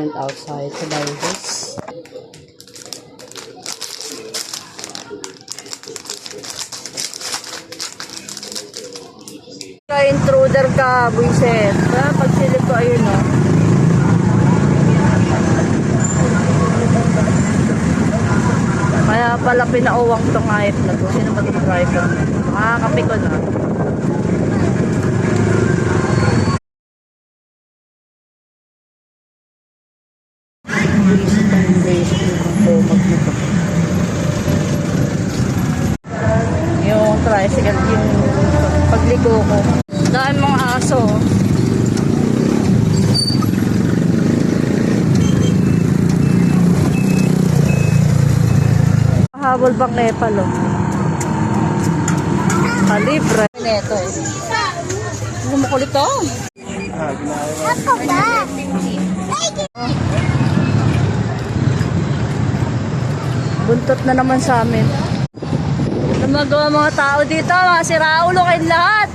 went outside to buy this. Intruder ka, buisit. Pagsilip ko, ayun o. Kaya pala pinauwang tong hayop na to. Sino ba itong driver? Makakapi ko na. Yung tricycle, yung pagligo ko. Daan mga aso. Habol bang nepal oh. Kalibre. Neto eh. Gumukulit to. Ako ba? Buntot na naman sa amin. Ano magawa mga tao dito? Mga siraulo kayong lahat.